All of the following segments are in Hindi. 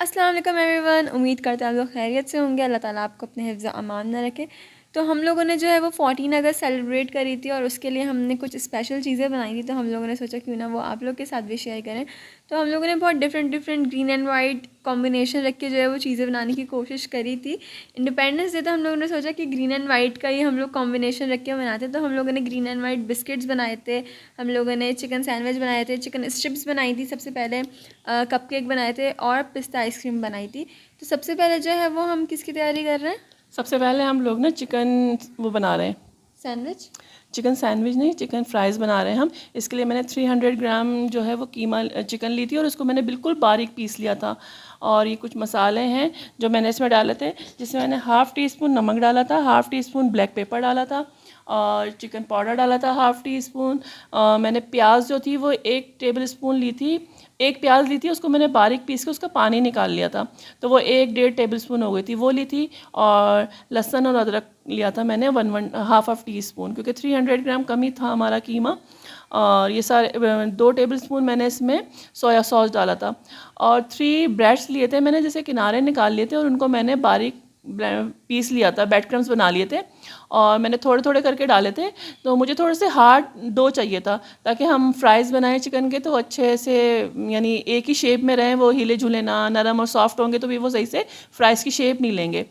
अस्सलाम वालेकुम एवरीवन। उम्मीद करते हैं आप लोग खैरियत से होंगे। अल्लाह ताला आपको अपने हिफ्ज़ अमान में रखे। तो हम लोगों ने जो है वो 14 अगस्त सेलिब्रेट करी थी और उसके लिए हमने कुछ स्पेशल चीज़ें बनाई थी। तो हम लोगों ने सोचा क्यों ना वो आप लोग के साथ भी शेयर करें। तो हम लोगों ने बहुत different green and white combination रख के जो है वो चीज़ें बनाने की कोशिश करी थी। इंडिपेंडेंस डे तो हम लोगों ने सोचा कि ग्रीन एंड वाइट का ही हम लोग कॉम्बिनेशन रख के बनाते। तो हम लोगों ने ग्रीन एंड वाइट बिस्किट्स बनाए थे, हम लोगों ने चिकन सैंडविच बनाए थे, चिकन स्ट्रिप्स बनाई थी सबसे पहले, कपकेक बनाए थे और पिस्ता आइसक्रीम बनाई थी। तो सबसे पहले जो है वो हम किसकी तैयारी कर रहे हैं? सबसे पहले हम लोग ना चिकन वो बना रहे हैं। सैंडविच। चिकन सैंडविच नहीं, चिकन फ्राइज़ बना रहे हैं हम। इसके लिए मैंने 300 ग्राम जो है वो कीमा चिकन ली थी और उसको मैंने बिल्कुल बारीक पीस लिया था। और ये कुछ मसाले हैं जो मैंने इसमें डाले थे, जिसमें मैंने हाफ़ टी स्पून नमक डाला था, half tea spoon black pepper डाला था और चिकन पाउडर डाला था हाफ़ टी स्पून। मैंने प्याज जो थी वो 1 टेबल स्पून ली थी, एक प्याज ली थी, उसको मैंने बारीक पीस के उसका पानी निकाल लिया था, तो वो 1 डेढ़ टेबल स्पून हो गई थी, वो ली थी। और लहसुन और अदरक लिया था मैंने हाफ टी स्पून, क्योंकि 300 ग्राम कम ही था हमारा कीमा। और ये सारे 2 टेबल स्पून मैंने इसमें सोया सॉस डाला था। और 3 ब्रेड्स लिए थे मैंने, जैसे किनारे निकाल लिए थे और उनको मैंने बारीक पीस लिया था, ब्रेड क्रम्स बना लिए थे और मैंने थोड़े थोड़े करके डाले थे। तो मुझे थोड़े से हार्ड डो चाहिए था ताकि हम फ्राइज़ बनाएं चिकन के तो अच्छे से, यानी एक ही शेप में रहें, वो हिले झूले ना, नरम और सॉफ्ट होंगे तो भी वो सही से फ्राइज़ की शेप नहीं लेंगे।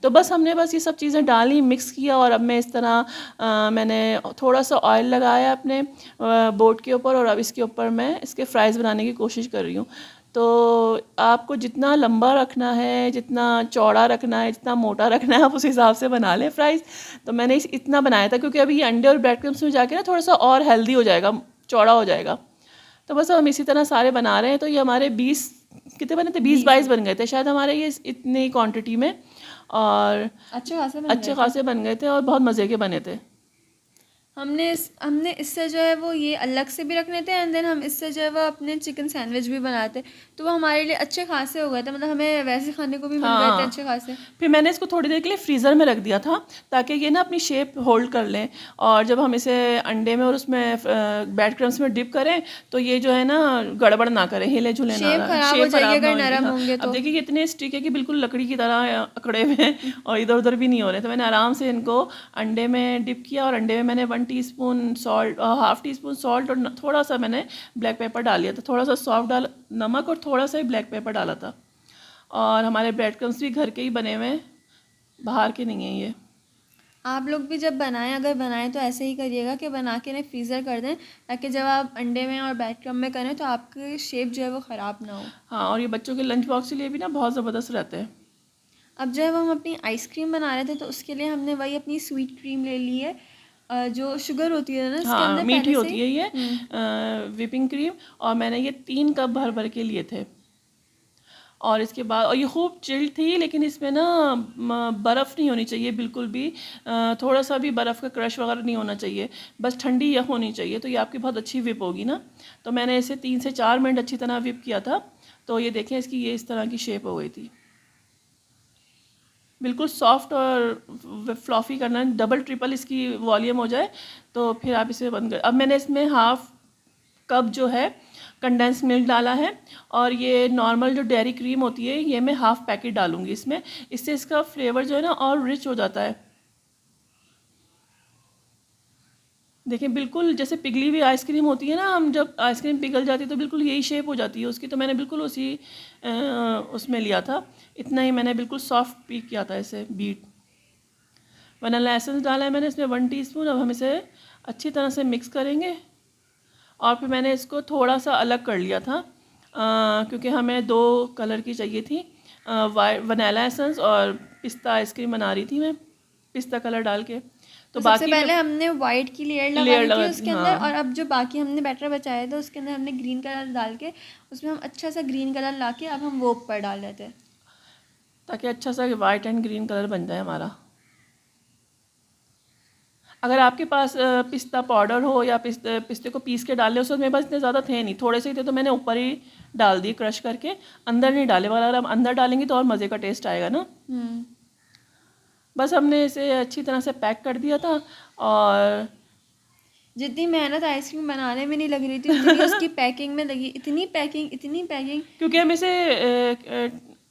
तो बस हमने बस ये सब चीज़ें डाली, मिक्स किया और अब मैं इस तरह मैंने थोड़ा सा ऑयल लगाया अपने बोर्ड के ऊपर और अब इसके ऊपर मैं इसके फ्राइज़ बनाने की कोशिश कर रही हूँ। तो आपको जितना लंबा रखना है, जितना चौड़ा रखना है, जितना मोटा रखना है, आप उस हिसाब से बना लें फ्राइज़। तो मैंने इतना बनाया था क्योंकि अभी ये अंडे और ब्रेड क्रम्स में जाके ना थोड़ा सा और हेल्दी हो जाएगा, चौड़ा हो जाएगा। तो बस हम इसी तरह सारे बना रहे हैं। तो ये हमारे 20 कितने बने थे, 20-22 बन गए थे शायद हमारे ये इतनी क्वांटिटी में। और अच्छे खासे बन गए थे और बहुत मज़े के बने थे। हमने इससे जो है वो ये अलग से भी रखने थे एंड देन हम इससे जो है वो अपने चिकन सैंडविच भी बनाते। तो वो हमारे लिए अच्छे खासे हो गए थे, मतलब हमें वैसे खाने को भी मिल गए थे अच्छे हाँ, खासे। फिर मैंने इसको थोड़ी देर के लिए फ्रीज़र में रख दिया था ताकि ये ना अपनी शेप होल्ड कर लें। और जब हम इसे अंडे में और उसमें ब्रेड क्रम्स में डिप करें तो ये जो है ना गड़बड़ ना करें, हिले झुले ना, शेप खराब हो शेप जाएगी खराब ना अगर हो इनकी। नरम हाँ, होंगे अब तो। देखिए इतने स्टिक है कि बिल्कुल लकड़ी की तरह अकड़े हुए हैं और इधर उधर भी नहीं हो रहे। तो मैंने आराम से इनको अंडे में डिप किया और अंडे में मैंने 1 teaspoon salt, half tea spoon salt और थोड़ा सा मैंने ब्लैक पेपर डाल लिया था, थोड़ा सा सॉफ्ट डाल नमक और थोड़ा सा ही ब्लैक पेपर डाला था। और हमारे ब्रेड क्रम्स भी घर के ही बने हुए हैं, बाहर के नहीं हैं ये। आप लोग भी जब बनाएं, अगर बनाएं तो ऐसे ही करिएगा कि बना के इन्हें फ्रीज़र कर दें ताकि जब आप अंडे में और ब्रेड क्रम्ब में करें तो आपकी शेप जो है वो ख़राब ना हो। हाँ, और ये बच्चों के लंच बॉक्स के लिए भी ना बहुत ज़बरदस्त रहते हैं। अब जब हम अपनी आइसक्रीम बना रहे थे तो उसके लिए हमने वही अपनी स्वीट क्रीम ले ली है, जो शुगर होती है ना इसके हाँ, अंदर मीठी पहले से होती है ये ही। Whipping cream. और मैंने ये 3 कप भर भर के लिए थे। और इसके बाद, और ये खूब चिल्ड थी, लेकिन इसमें ना बर्फ़ नहीं होनी चाहिए बिल्कुल भी, थोड़ा सा भी बर्फ़ का क्रश वगैरह नहीं होना चाहिए, बस ठंडी यह होनी चाहिए, तो ये आपकी बहुत अच्छी विप होगी ना। तो मैंने इसे 3 से 4 मिनट अच्छी तरह विप किया था। तो ये देखें इसकी ये इस तरह की शेप हो गई थी, बिल्कुल सॉफ्ट और फ्लॉफी करना है, डबल ट्रिपल इसकी वॉल्यूम हो जाए तो फिर आप इसे बंद कर। अब मैंने इसमें हाफ़ कप जो है कंडेंस मिल्क डाला है और ये नॉर्मल जो डेयरी क्रीम होती है ये मैं हाफ़ पैकेट डालूंगी इसमें, इससे इसका फ्लेवर जो है ना और रिच हो जाता है। देखिए बिल्कुल जैसे पिघली हुई आइसक्रीम होती है ना, हम जब आइसक्रीम पिघल जाती है तो बिल्कुल यही शेप हो जाती है उसकी। तो मैंने बिल्कुल उसी उसमें लिया था, इतना ही मैंने बिल्कुल सॉफ्ट पीक किया था इसे बीट। वनीला एसेंस डाला है मैंने इसमें 1 टीस्पून। अब हम इसे अच्छी तरह से मिक्स करेंगे और फिर मैंने इसको थोड़ा सा अलग कर लिया था क्योंकि हमें 2 कलर की चाहिए थी, वनीला एसेंस और पिस्ता आइसक्रीम बना रही थी मैं, पिस्ता कलर डाल के। तो तो सबसे बाकी मैं पहले हमने वाइट की लेयर लगा लेयर ली थी लगा दी, उसके अंदर, और हाँ, अब जो बाकी हमने बैटर बचाया था उसके अंदर हमने ग्रीन कलर डाल के उसमें हम अच्छा सा ग्रीन कलर ला के अब हम वो ऊपर डाल रहे थे। ताकि अच्छा सा वाइट एंड ग्रीन कलर बन जाए हमारा। अगर आपके पास पिस्ता पाउडर हो या पिस्ते को पीस के डाल ले, उसमें मेरे पास इतने ज़्यादा थे नहीं, थोड़े से ही थे तो मैंने ऊपर ही डाल दिए क्रश करके, अंदर नहीं डाले, वरना अगर हम अंदर डालेंगे तो और मज़े का टेस्ट आएगा ना। बस हमने इसे अच्छी तरह से पैक कर दिया था। और जितनी मेहनत आइसक्रीम बनाने में नहीं लग रही थी उतनी उसकी पैकिंग में लगी, इतनी पैकिंग। क्योंकि हम इसे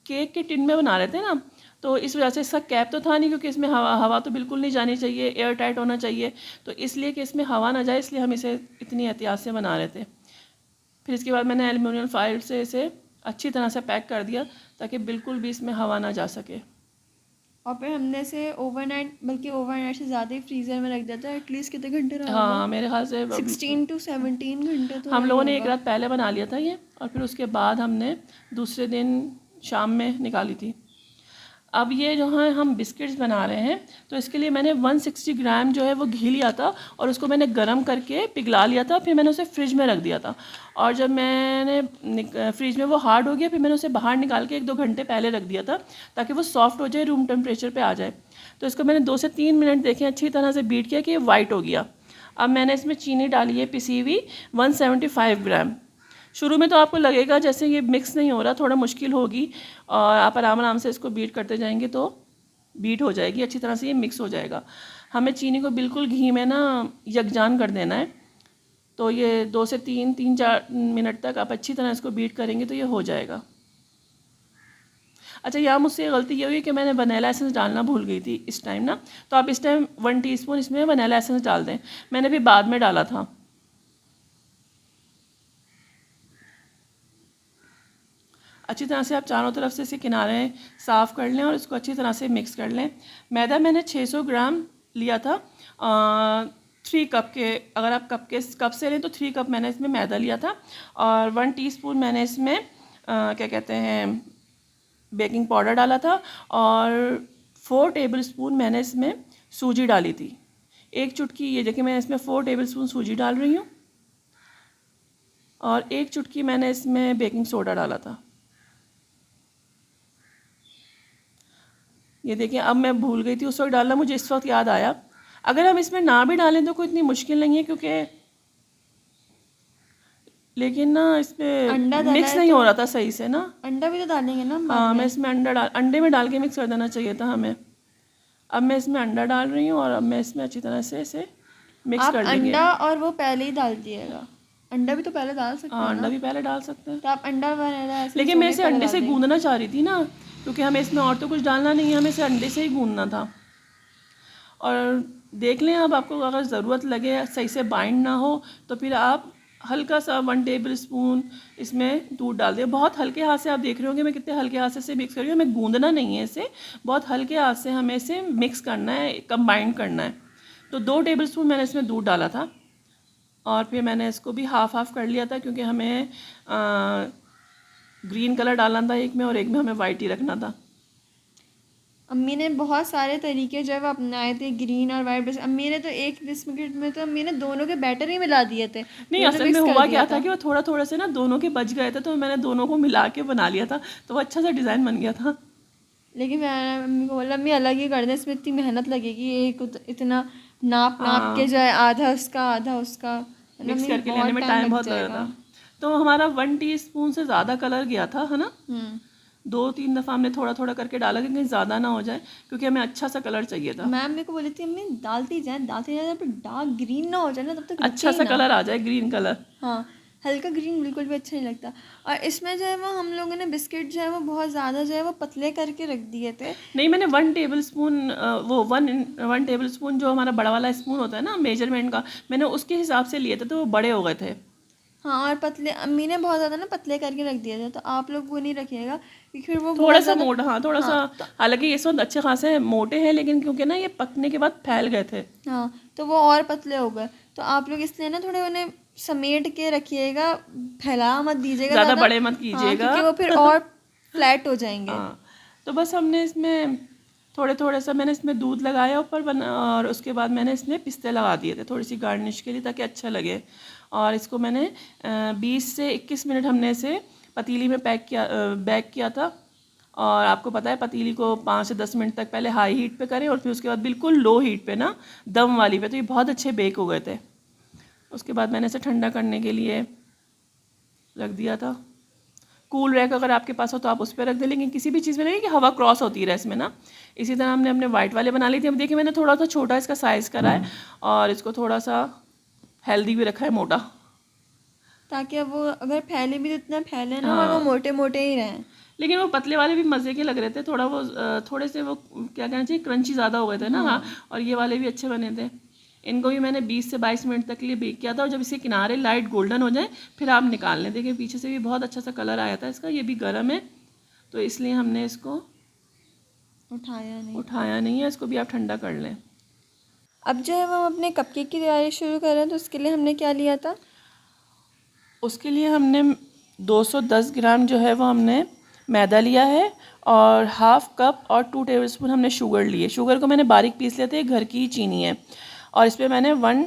केक के टिन में बना रहे थे ना, तो इस वजह से इसका कैप तो था नहीं, क्योंकि इसमें हवा तो बिल्कुल नहीं जानी चाहिए, एयर टाइट होना चाहिए, तो इसलिए कि इसमें हवा ना जाए, इसलिए हम इसे इतनी एहतियात से बना रहे थे। फिर इसके बाद मैंने एल्युमिनियम फॉइल से इसे अच्छी तरह से पैक कर दिया ताकि बिल्कुल भी इसमें हवा ना जा सके। और फिर हमने इसे ओवरनाइट, बल्कि ओवरनाइट से ज़्यादा ही फ्रीज़र में रख दिया था। एटलीस्ट कितने घंटे रहा? हाँ, मेरे ख्याल से 16 to 17 घंटे तो हम लोगों ने एक रात पहले बना लिया था ये, और फिर उसके बाद हमने दूसरे दिन शाम में निकाली थी। अब ये जो है हम बिस्किट्स बना रहे हैं, तो इसके लिए मैंने 160 ग्राम जो है वो घी लिया था और उसको मैंने गर्म करके पिघला लिया था, फिर मैंने उसे फ्रिज में रख दिया था। और जब मैंने फ्रिज में वो हार्ड हो गया, फिर मैंने उसे बाहर निकाल के 1-2 घंटे पहले रख दिया था ताकि वो सॉफ्ट हो जाए, रूम टेम्परेचर पे आ जाए। तो इसको मैंने 2 से 3 मिनट देखें अच्छी तरह से बीट किया कि ये वाइट हो गया। अब मैंने इसमें चीनी डाली है पिसी हुई 175 ग्राम। शुरू में तो आपको लगेगा जैसे ये मिक्स नहीं हो रहा, थोड़ा मुश्किल होगी, और आप आराम से इसको बीट करते जाएंगे तो बीट हो जाएगी अच्छी तरह से, ये मिक्स हो जाएगा। हमें चीनी को बिल्कुल घी में ना यकजान कर देना है, तो ये 2 से 3-4 मिनट तक आप अच्छी तरह इसको बीट करेंगे तो ये हो जाएगा। अच्छा, यहाँ मुझसे गलती ये हुई कि मैंने वनीला एसेंस डालना भूल गई थी इस टाइम ना, तो आप इस टाइम 1 टीस्पून इसमें वनीला एसेंस डाल दें, मैंने भी बाद में डाला था। अच्छी तरह से आप चारों तरफ से इसे किनारे साफ़ कर लें और इसको अच्छी तरह से मिक्स कर लें। मैदा मैंने 600 ग्राम लिया था, 3 कप के, अगर आप कप से लें तो 3 कप मैंने इसमें मैदा लिया था, और 1 टीस्पून मैंने इसमें क्या कहते हैं बेकिंग पाउडर डाला था, और 4 टेबलस्पून मैंने इसमें सूजी डाली थी। 1 चुटकी, ये देखिए मैं इसमें 4 टेबलस्पून सूजी डाल रही हूँ, और 1 चुटकी मैंने इसमें बेकिंग सोडा डाला था। ये देखिए, अब मैं भूल गई थी उस वक्त डालना, मुझे इस वक्त याद आया। अगर हम इसमें ना भी डालें तो कोई इतनी मुश्किल नहीं है, क्योंकि लेकिन ना इसमें मिक्स नहीं हो रहा था सही से ना। अंडा भी तो डालेंगे ना? हाँ, मैं इसमें अंडे में डाल के मिक्स कर देना चाहिए था हमें। अब मैं इसमें अंडा डाल रही हूँ, और अब मैं इसमें अच्छी तरह से इसे मिक्स कर देंगे। अंडा और वो पहले ही डाल दिएगा? अंडा भी तो पहले डाल सकते हैं। हाँ, अंडा भी पहले डाल सकते हैं, तो आप अंडा वगैरह, लेकिन मैं इसे अंडे से गूंदना चाह रही थी ना, क्योंकि हमें इसमें और तो कुछ डालना नहीं है, हमें इसे अंडे से ही गूंदना था। और देख लें, अब आपको अगर ज़रूरत लगे सही से बाइंड ना हो तो फिर आप हल्का सा 1 टेबलस्पून इसमें दूध डाल दें। बहुत हल्के हाथ से, आप देख रहे होंगे मैं कितने हल्के हाथ से इसे मिक्स कर रही हूँ, हमें गूंदना नहीं है इसे, बहुत हल्के हाथ से हमें इसे मिक्स करना है, कंबाइन करना है। तो 2 टेबलस्पून मैंने इसमें दूध डाला था, और फिर मैंने इसको भी हाफ कर लिया था, क्योंकि हमें ग्रीन कलर डालना था एक में, और एक में हमें वाइट ही रखना था। अम्मी ने बहुत सारे तरीके जो है वो अपनाए थे, ग्रीन और वाइट। बस अम्मी ने तो एक बिस्किट में तो अम्मी ने दोनों के बैटर ही मिला दिए थे। नहीं, असल में हुआ क्या था कि वो थोड़ा थोड़ा से ना दोनों के बच गए थे, तो मैंने दोनों को मिला के बना लिया था, तो वो अच्छा सा डिज़ाइन बन गया था। लेकिन मैंने अम्मी को बोला, अम्मी अलग ही कर दें, इसमें इतनी मेहनत लगेगी, एक इतना नाप के जो है आधा उसका आधा उसका मिक्स करके लेने में टाइम बहुत लग रहा था। तो हमारा 1 टीस्पून से ज़्यादा कलर गया था, है ना? 2-3 दफ़ा हमने थोड़ा थोड़ा करके डाला कि कहीं ज़्यादा ना हो जाए, क्योंकि हमें अच्छा सा कलर चाहिए था। मैं अम्मी को बोली थी, अम्मी डालती जाए जब तक डार्क ग्रीन ना हो जाए ना, तब तक अच्छा सा कलर आ जाए, ग्रीन कलर। हाँ, हल्का ग्रीन बिल्कुल भी अच्छा नहीं लगता। और इसमें जो है वो हम लोगों ने बिस्किट जो है वो बहुत ज़्यादा जो है वो पतले करके रख दिए थे। नहीं, मैंने 1 टेबलस्पून वो 1 टेबलस्पून जो हमारा बड़ा वाला स्पून होता है ना मेजरमेंट का, मैंने उसके हिसाब से लिए थे, तो वो बड़े हो गए थे। हाँ, और पतले अम्मी ने बहुत ज़्यादा ना पतले करके रख दिए थे, तो आप लोग वो नहीं रखिएगा, क्योंकि फिर वो थोड़ा सा मोटा, हाँ थोड़ा सा, हालांकि इस वक्त अच्छे खासे मोटे हैं, लेकिन क्योंकि ना ये पकने के बाद फैल गए थे, हाँ, तो वो और पतले हो गए। तो आप लोग इसलिए ना थोड़े उन्हें समेट के रखिएगा, फैला मत दीजिएगा, ज़्यादा बड़े मत कीजिएगा, क्योंकि वो फिर और फ्लैट हो जाएंगे। हाँ, तो बस हमने इसमें थोड़े सा मैंने इसमें दूध लगाया ऊपर और उसके बाद मैंने इसमें पिस्ते लगा दिए थे थोड़ी सी गार्निश के लिए, ताकि अच्छा लगे। और इसको मैंने 20 से 21 मिनट हमने इसे पतीली में बेक किया था। और आपको पता है पतीली को 5 से 10 मिनट तक पहले हाई हीट पे करें, और फिर उसके बाद बिल्कुल लो हीट पे ना, दम वाली पे, तो ये बहुत अच्छे बेक हो गए थे। उसके बाद मैंने इसे ठंडा करने के लिए रख दिया था। कूल रैक अगर आपके पास हो तो आप उस पर रख दें, लेकिन किसी भी चीज़ में नहीं कि हवा क्रॉस होती रहे इसमें ना। इसी तरह हमने अपने वाइट वाले बना ली थी। अब देखिए मैंने थोड़ा सा छोटा इसका साइज़ करा है, और इसको थोड़ा सा हेल्दी भी रखा है, मोटा, ताकि अब वो अगर फैले भी तो इतना फैले ना, और वो मोटे मोटे ही रहें। लेकिन वो पतले वाले भी मज़े के लग रहे थे, थोड़ा वो थोड़े से वो क्या कहना चाहिए, क्रंची ज़्यादा हो गए थे ना। हाँ, और ये वाले भी अच्छे बने थे। इनको भी मैंने 20 से 22 मिनट तक के लिए बेक किया था, और जब इसके किनारे लाइट गोल्डन हो जाए फिर आप निकाल लें। देखिए पीछे से भी बहुत अच्छा सा कलर आया था इसका। ये भी गर्म है तो इसलिए हमने इसको उठाया नहीं है, इसको भी आप ठंडा कर लें। अब जो है वो हम अपने कपकेक की तैयारी शुरू कर रहे हैं, तो उसके लिए हमने क्या लिया था? उसके लिए हमने 210 ग्राम जो है वो हमने मैदा लिया है, और हाफ कप और 2 टेबलस्पून हमने शुगर लिए। शुगर को मैंने बारीक पीस लेते हैं, घर की ही चीनी है। और इस पर मैंने 1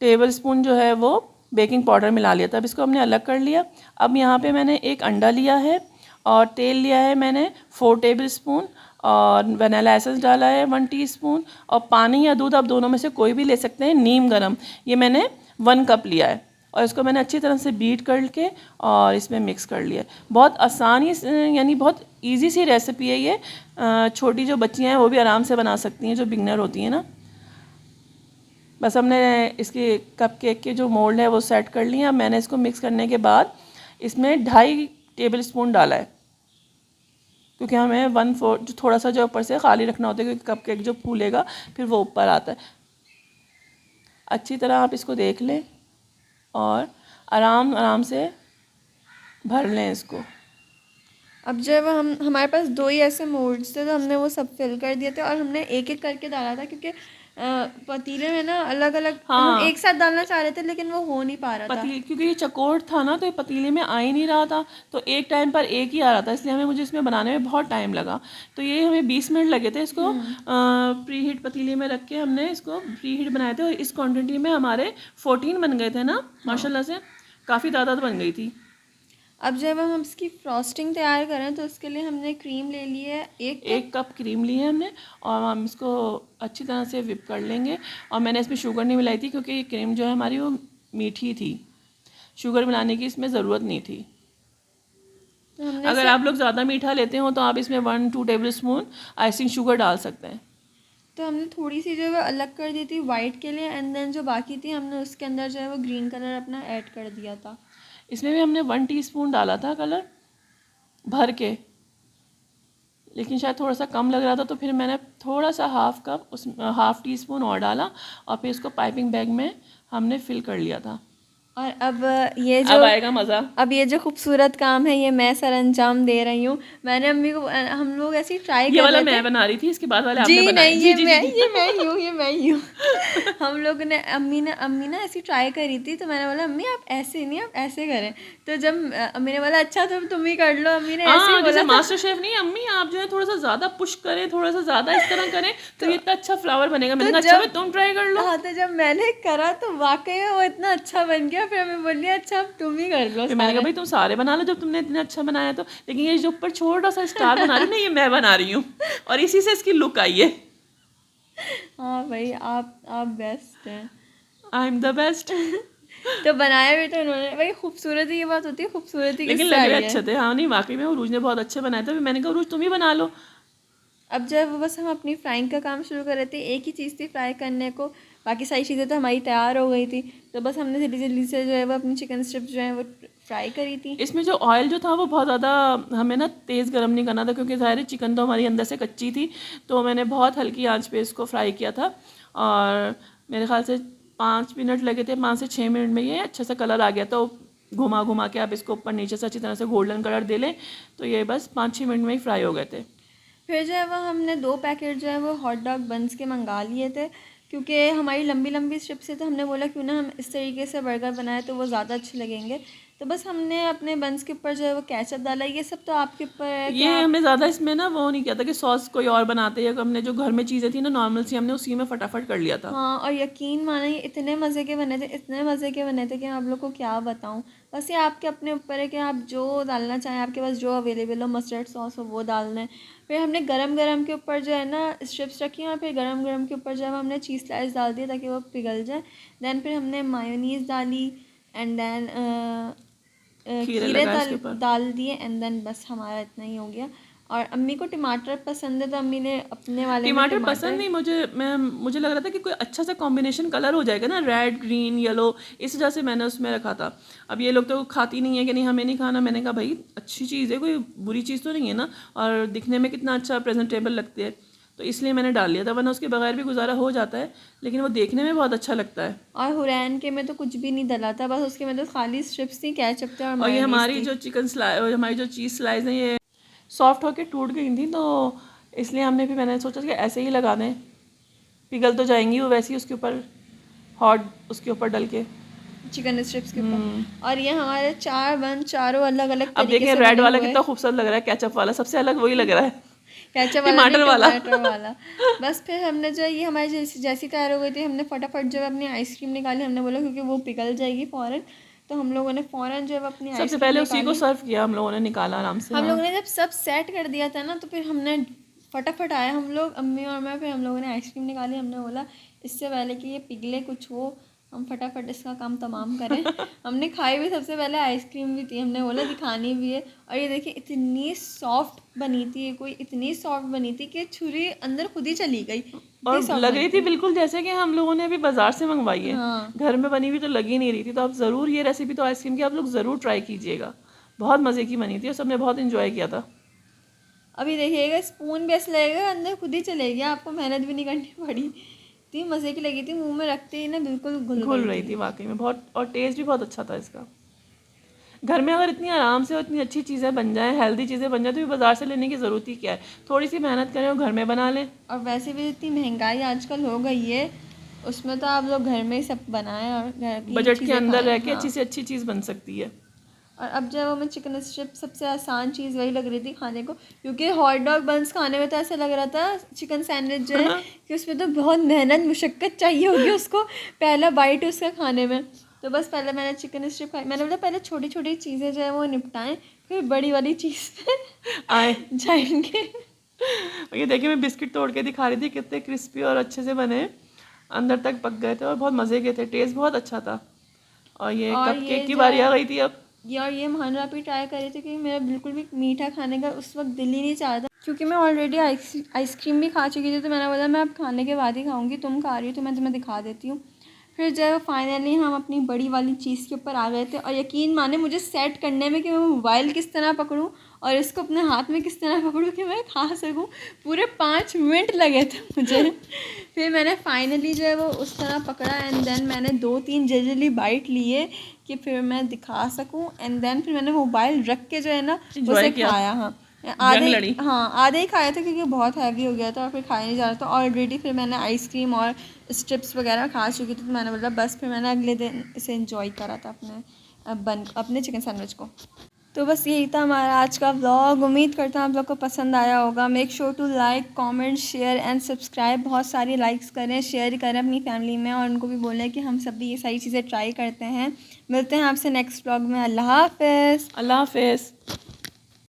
टेबलस्पून जो है वो बेकिंग पाउडर मिला लिया था। अब इसको हमने अलग कर लिया। अब यहाँ पे मैंने एक अंडा लिया है, और तेल लिया है मैंने 4 टेबलस्पून, और वनीला एसेंस डाला है 1 टीस्पून, और पानी या दूध आप दोनों में से कोई भी ले सकते हैं। नीम गरम ये मैंने 1 कप लिया है, और इसको मैंने अच्छी तरह से बीट करके और इसमें मिक्स कर लिया। बहुत आसान ही, यानी बहुत इजी सी रेसिपी है ये। छोटी जो बच्चियाँ हैं वो भी आराम से बना सकती हैं, जो बिगनर होती हैं ना। बस हमने इसके कप केक के जो मोल्ड है वो सेट कर लिए। अब मैंने इसको मिक्स करने के बाद इसमें 2.5 टेबलस्पून डाला है, क्योंकि हमें 1/4 जो थोड़ा सा जो ऊपर से खाली रखना होता है, क्योंकि कप केक जो फूलेगा फिर वो ऊपर आता है। अच्छी तरह आप इसको देख लें और आराम आराम से भर लें इसको। अब जो है वो हमारे पास 2 ही ऐसे मोल्ड्स थे, तो हमने वो सब फिल कर दिए थे, और हमने एक एक करके डाला था, क्योंकि पतीले में ना अलग अलग हम एक साथ डालना चाह रहे थे, लेकिन वो हो नहीं पा रहा था। पतीले, क्योंकि ये चकोर था ना, तो ये पतीले में आ ही नहीं रहा था, तो एक टाइम पर एक ही आ रहा था, इसलिए मुझे इसमें बनाने में बहुत टाइम लगा। तो ये हमें 20 मिनट लगे थे इसको प्री हीट पतीले में रख के हमने इसको प्री हीट बनाए थे, और इस क्वान्टिटी में हमारे 14 बन गए थे ना, माशाल्लाह से काफ़ी तादाद बन गई थी। अब जब हम इसकी फ्रॉस्टिंग तैयार करें, तो उसके लिए हमने क्रीम ले ली है, एक कप क्रीम ली है हमने, और हम इसको अच्छी तरह से विप कर लेंगे। और मैंने इसमें शुगर नहीं मिलाई थी, क्योंकि ये क्रीम जो है हमारी वो मीठी थी, शुगर मिलाने की इसमें ज़रूरत नहीं थी। तो हमने अगर आप लोग ज़्यादा मीठा लेते हो तो आप इसमें 1-2 टेबलस्पून आइसिंग शुगर डाल सकते हैं। तो हमने थोड़ी सी जो है वो अलग कर दी थी वाइट के लिए, एंड देन जो बाकी थी हमने उसके अंदर जो है वो ग्रीन कलर अपना ऐड कर दिया था। इसमें भी हमने 1 टीस्पून डाला था कलर भर के, लेकिन शायद थोड़ा सा कम लग रहा था, तो फिर मैंने थोड़ा सा हाफ टी स्पून और डाला, और फिर इसको पाइपिंग बैग में हमने फिल कर लिया था। और अब ये अब जो आएगा मज़ा। अब ये जो खूबसूरत काम है ये मैं सर अंजाम दे रही हूँ। मैंने अम्मी को, हम लोग ऐसे ही ट्राई ये कर वाला रहे थे। मैं बना रही थी, इसके बाद वाले जी आपने बनाए। नहीं, जी ये जी मैं जी ये मैं ही हूँ, ये मैं ही हूँ। हम लोग ने अम्मी ना ऐसी ट्राई करी थी, तो मैंने बोला अम्मी आप ऐसे नहीं, आप ऐसे करें। तो जब अम्मी ने बोला अच्छा तो तुम ही कर लो, अम्मी ने ऐसे ही हाँ, जैसे बोला था। मास्टर शेफ नहीं, अम्मी आप जो है थोड़ा सा ज़्यादा पुश करें, थोड़ा सा ज़्यादा इस तरह करें तो ये इतना अच्छा फ्लावर बनेगा। मैंने तो कहा अच्छा जब भाई तुम ट्राई कर लो। हाँ, तो जब मैंने करा तो वाकई में वो इतना अच्छा बन गया। फिर हमें बोली अच्छा अब तुम ही कर लो फिर मैंने कहा सारे। भाई तुम सारे बना लो जब तुमने इतना अच्छा बनाया तो, लेकिन ये जो ऊपर छोटा सा स्टार बना रही हूँ ना, ये मैं बना रही हूँ, और इसी से इसकी लुक आई है। हाँ भाई, आप बेस्ट हैं। I am the best. तो बनाया भी तो उन्होंने भाई, खूबसूरती की बात होती है, खूबसूरती लेकिन किससे लग आई रहे है। अच्छे थे। हाँ नहीं, वाकई में उरूज ने बहुत अच्छे बनाए थे। फिर मैंने कहा उरूज तुम ही बना लो। अब जो है वो बस हम अपनी फ्राइंग का काम शुरू कर रहे थे। एक ही चीज़ थी फ्राई करने को, बाकी सारी चीज़ें तो हमारी तैयार हो गई थी। तो बस हमने जल्दी जल्दी से जो है वो अपनी चिकन स्ट्रिप्स जो है वो फ्राई करी थी। इसमें जो ऑयल जो था वो बहुत ज़्यादा हमें ना तेज़ गर्म नहीं करना था, क्योंकि ज़ाहिर है चिकन तो हमारी अंदर से कच्ची थी, तो मैंने बहुत हल्की आंच पे इसको फ्राई किया था, और मेरे ख्याल से 5 मिनट लगे थे। 5 से 6 मिनट में ये अच्छा सा कलर आ गया। तो घुमा घुमा के आप इसको ऊपर नीचे से अच्छी तरह से गोल्डन कलर दे लें, तो ये बस 5-6 मिनट में ही फ्राई हो गए थे। फिर जो है वो हमने 2 पैकेट जो है वो हॉट डॉग बन्स के मंगा लिए थे, क्योंकि हमारी लंबी लंबी स्ट्रिप्स से, तो हमने बोला क्यों ना हम इस तरीके से बर्गर बनाए तो वो ज़्यादा अच्छे लगेंगे। तो बस हमने अपने बन्स के ऊपर जो है वो केचप डाला। ये सब तो आपके ऊपर है कि ये आप। हमने ज़्यादा इसमें ना वो नहीं किया था कि सॉस कोई और बनाते, या हमने जो घर में चीज़ें थी ना नॉर्मल सी, हमने उसी में फटाफट कर लिया था। हाँ, और यकीन माने ये इतने मज़े के बने थे, इतने मज़े के बने थे कि मैं आप लोग को क्या बताऊँ। बस ये आपके अपने ऊपर है कि आप जो डालना चाहें, आपके पास जो अवेलेबल हो, मस्टर्ड सॉस हो वो डाल दें। फिर हमने गरम गरम के ऊपर जो है ना स्ट्रिप्स रखी, और फिर गरम गरम के ऊपर जो है हमने चीज़ स्लाइस डाल दिया ताकि वो पिघल जाए। देन फिर हमने मायोनीज़ डाली, एंड देन खीरे खीरे लगा इसके ऊपर। डाल दिए, एंड देन बस हमारा इतना ही हो गया। और अम्मी को टमाटर पसंद है तो अम्मी ने अपने वाले में टमाटर पसंद नहीं मुझे लग रहा था कि कोई अच्छा सा कॉम्बिनेशन कलर हो जाएगा ना, रेड ग्रीन येलो, इस वजह से मैंने उसमें रखा था। अब ये लोग तो खाती नहीं है कि नहीं हमें नहीं खाना, मैंने कहा भाई अच्छी चीज़ है, कोई बुरी चीज़ तो नहीं है ना, और दिखने में कितना अच्छा प्रेजेंटेबल लगती है, तो इसलिए मैंने डाल लिया था, वरना उसके बगैर भी गुजारा हो जाता है, लेकिन वो देखने में बहुत अच्छा लगता है। और हुरैन के में तो कुछ भी नहीं डला था, बस उसके में तो खाली स्ट्रिप्स थी, केचप थे और और ये मायोनीज हमारी थी। जो हमारी जो चीज़ स्लाइस हैं ये सॉफ्ट होके टूट गई थी, तो इसलिए मैंने सोचा कि ऐसे ही लगा दें, पिघल तो जाएंगी वो वैसे ही उसके ऊपर हॉट उसके ऊपर डल के चिकन स्ट्रिप्स के ऊपर। और ये हमारे 4 बन चारों अलग अलग अब तरीके देखें से रेड बने वाला हुए। कितना खूबसूरत लग रहा है, केचप वाला सबसे अलग वही लग रहा है, केचप वाला नहीं, टमाटर वाला। टमाटर वाला। बस फिर हमने जो ये हमारी जैसी तैयार हो गई थी, हमने फटाफट जो है अपनी आइसक्रीम निकाली, हमने बोला क्योंकि वो पिघल जाएगी फ़ौरन, तो हम लोगों ने फ़ौरन जो है अपनी सबसे आइसक्रीम पहले उसी को निकाली। सर्व किया हम लोगों ने, निकाला आराम से। हम हाँ लोगों ने जब सब सेट कर दिया था ना, तो फिर हमने फटाफट आया हम लोग, अम्मी और मैं, फिर हम लोगों ने आइसक्रीम निकाली। हमने बोला इससे पहले कि ये पिघले कुछ हो, हम फटाफट इसका काम तमाम करें। हमने खाई भी सबसे पहले आइसक्रीम भी थी, हमने बोला दिखानी भी है। और ये देखिए इतनी सॉफ्ट बनी थी, कोई इतनी सॉफ्ट बनी थी कि छुरी अंदर खुद ही चली गई, इतनी और सॉफ्ट लग बनी रही थी बिल्कुल जैसे कि हम लोगों ने अभी बाजार से मंगवाई है, हाँ। घर में बनी हुई तो लग ही नहीं रही थी। तो आप ज़रूर ये रेसिपी तो आइसक्रीम की आप लोग ज़रूर ट्राई कीजिएगा, बहुत मज़े की बनी थी और सबने बहुत इंजॉय किया था। अभी देखिएगा स्पून भी ऐसे लगेगा अंदर खुद ही चलेगी, आपको मेहनत भी नहीं करनी पड़ी। इतनी मज़े की लगी थी, मुंह में रखते ही ना बिल्कुल घुल घुल गई रही थी। थी वाकई में बहुत, और टेस्ट भी बहुत अच्छा था इसका। घर में अगर इतनी आराम से और इतनी अच्छी चीज़ें बन जाएं, हेल्दी चीज़ें बन जाएं, तो ये बाज़ार से लेने की ज़रूरत ही क्या है, थोड़ी सी मेहनत करें और घर में बना लें। और वैसे भी इतनी महंगाई आजकल हो गई है, उसमें तो आप लोग घर में ही सब बनाएं और घर की बजट के चीज़ें अंदर खाएं। रह के हाँ। अच्छी से अच्छी चीज़ बन सकती है। और अब जो है वो मैं चिकन स्ट्रिप सबसे आसान चीज़ वही लग रही थी खाने को, क्योंकि हॉट डॉग बंस खाने में तो ऐसा लग रहा था चिकन सैंडविच जो है कि उसमें तो बहुत मेहनत मुशक्क़त चाहिए होगी उसको पहला बाइट उसका खाने में। तो बस पहले मैंने चिकन स्ट्रिप खाई, मैंने बोला पहले छोटी छोटी चीज़ें जो है वो निपटाएं, फिर बड़ी वाली चीज़ पे आए जाएंगे। ये देखिए मैं बिस्किट तोड़ के दिखा रही थी, कितने क्रिस्पी और अच्छे से बने, अंदर तक पक गए थे और बहुत मज़े के थे, टेस्ट बहुत अच्छा था। और ये और ये कपकेक की जो बारी आ है गई थी अब। ये महानरा भी ट्राई करी थी, क्योंकि मेरा बिल्कुल भी मीठा खाने का उस वक्त दिल ही नहीं चाह रहा था, क्योंकि मैं ऑलरेडी आइसक्रीम भी खा चुकी थी। तो मैंने बोला मैं अब खाने के बाद ही खाऊंगी, तुम खा रही हो तो मैं तुम्हें दिखा देती हूँ। फिर जब फाइनली हम अपनी बड़ी वाली चीज़ के ऊपर आ गए थे, और यकीन माने मुझे सेट करने में कि मैं मोबाइल किस तरह पकड़ूँ और इसको अपने हाथ में किस तरह पकड़ूँ कि मैं खा सकूँ, पूरे 5 मिनट लगे थे मुझे। फिर मैंने फाइनली जो है वो उस तरह पकड़ा, एंड देन मैंने 2-3 जल्दी बाइट लिए कि फिर मैं दिखा सकूं, एंड देन फिर मैंने मोबाइल रख के जो है ना इंजॉय उसे किया, खाया। हाँ जंग लड़ी। आधे ही खाया था क्योंकि बहुत हैवी हो गया था और फिर खाया नहीं जा रहा था ऑलरेडी। फिर मैंने आइसक्रीम और स्ट्रिप्स वगैरह खा चुकी थी, तो मैंने बोला बस, फिर मैंने अगले दिन इसे इंजॉय करा था अपने चिकन सैंडविच को। तो बस यही था हमारा आज का व्लॉग, उम्मीद करता हूँ आप लोग को पसंद आया होगा। Make sure to like, comment, share and subscribe. बहुत सारी लाइक्स करें, शेयर करें अपनी फैमिली में, और उनको भी बोलें कि हम सब भी ये सारी चीज़ें ट्राई करते हैं। मिलते हैं आपसे नेक्स्ट व्लॉग में। अल्लाह हाफ़िज़। अल्लाह हाफ़िज़।